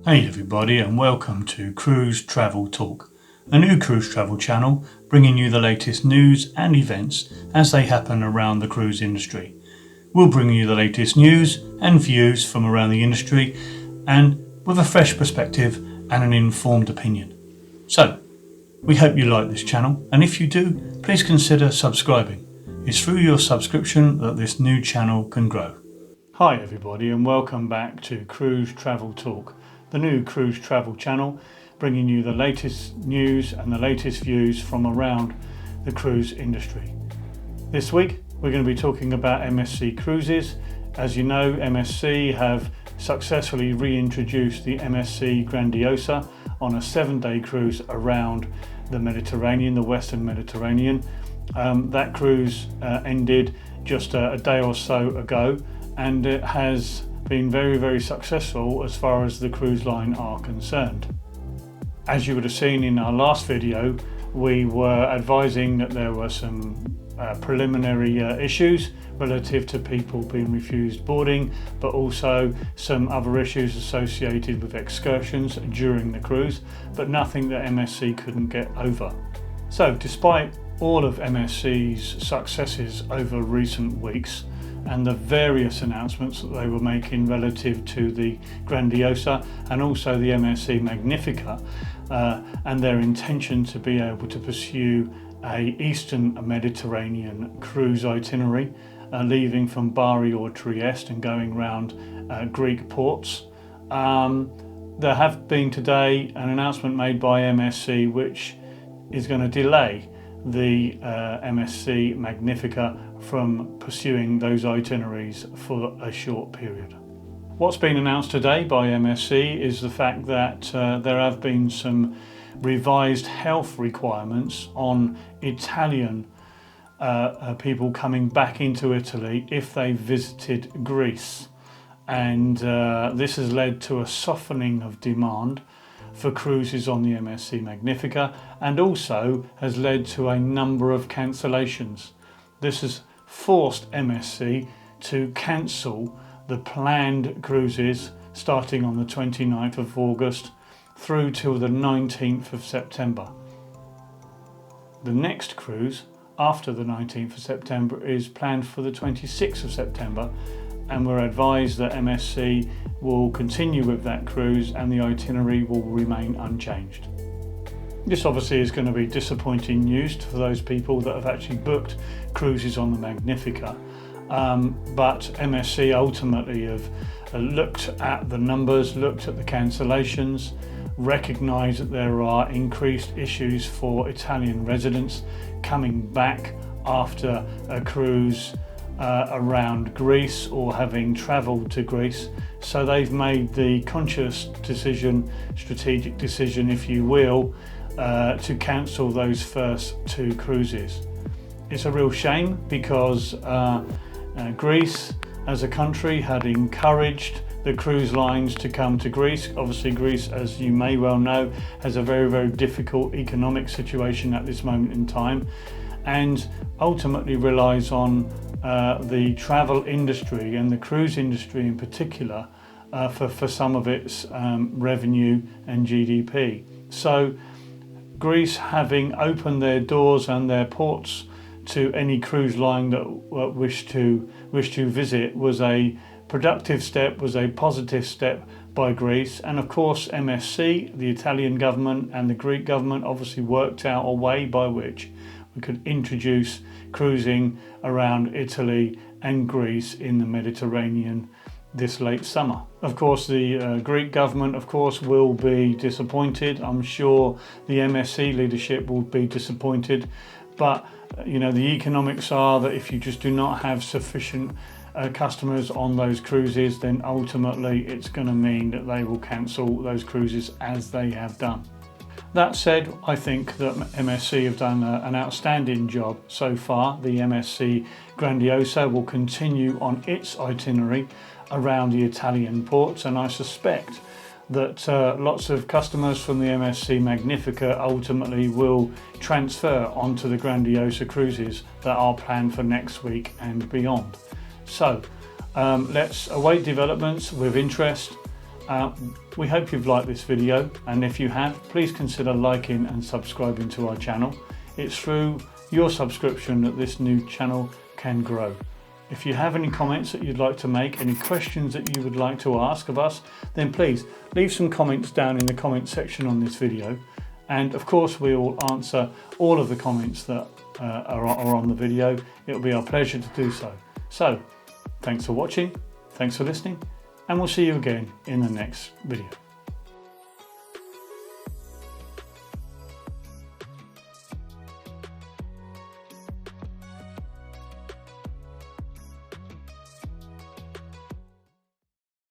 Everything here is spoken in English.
Hey everybody, and welcome to Cruise Travel Talk, a new cruise travel channel bringing you the latest news and events as they happen around the cruise industry. We'll bring you the latest news and views from around the industry, and with a fresh perspective and an informed opinion. So, we hope you like this channel, and if you do, please consider subscribing. It's through your subscription that this new channel can grow. Hi everybody, and welcome back to Cruise Travel Talk, the new cruise travel channel bringing you the latest news and the latest views from around the cruise industry. This week we're going to be talking about MSC Cruises. As you know, MSC have successfully reintroduced the MSC Grandiosa on a 7-day cruise around the Mediterranean, the Western Mediterranean. That cruise ended just a day or so ago, and it has been very successful as far as the cruise line are concerned. As you would have seen in our last video, we were advising that there were some preliminary issues relative to people being refused boarding, but also some other issues associated with excursions during the cruise, but nothing that MSC couldn't get over. So despite all of MSC's successes over recent weeks and the various announcements that they were making relative to the Grandiosa and also the MSC Magnifica, and their intention to be able to pursue a Eastern Mediterranean cruise itinerary, leaving from Bari or Trieste and going round Greek ports. There have been today an announcement made by MSC which is going to delay the MSC Magnifica from pursuing those itineraries for a short period. What's been announced today by MSC is the fact that there have been some revised health requirements on Italian people coming back into Italy if they visited Greece, and this has led to a softening of demand for cruises on the MSC Magnifica, and also has led to a number of cancellations. This has forced MSC to cancel the planned cruises starting on the 29th of August through till the 19th of September. The next cruise after the 19th of September is planned for the 26th of September, and we're advised that MSC will continue with that cruise and the itinerary will remain unchanged. This obviously is going to be disappointing news for those people that have actually booked cruises on the Magnifica, but MSC ultimately have looked at the numbers, looked at the cancellations, recognised that there are increased issues for Italian residents coming back after a cruise around Greece or having travelled to Greece. So they've made the conscious decision, strategic decision if you will, to cancel those first 2 cruises. It's a real shame because Greece as a country had encouraged the cruise lines to come to Greece. Obviously Greece, as you may well know, has a very difficult economic situation at this moment in time, and ultimately relies on the travel industry and the cruise industry in particular for some of its revenue and GDP. So Greece, having opened their doors and their ports to any cruise line that wish to visit, was a productive step, was a positive step by Greece. And of course MSC, the Italian government and the Greek government obviously worked out a way by which we could introduce cruising around Italy and Greece in the Mediterranean this late summer. Of course the Greek government will be disappointed. I'm sure the MSC leadership will be disappointed, but you know, the economics are that if you just do not have sufficient customers on those cruises, then ultimately it's going to mean that they will cancel those cruises as they have done. That said, I think that MSC have done an outstanding job so far. The MSC Grandiosa will continue on its itinerary around the Italian ports, and I suspect that lots of customers from the MSC Magnifica ultimately will transfer onto the Grandiosa cruises that are planned for next week and beyond. So let's await developments with interest. We hope you've liked this video, and if you have, please consider liking and subscribing to our channel. It's through your subscription that this new channel can grow. If you have any comments that you'd like to make, any questions that you would like to ask of us, then please leave some comments down in the comment section on this video. And of course, we will answer all of the comments that are on the video. It'll be our pleasure to do so. So, thanks for watching, thanks for listening, and we'll see you again in the next video.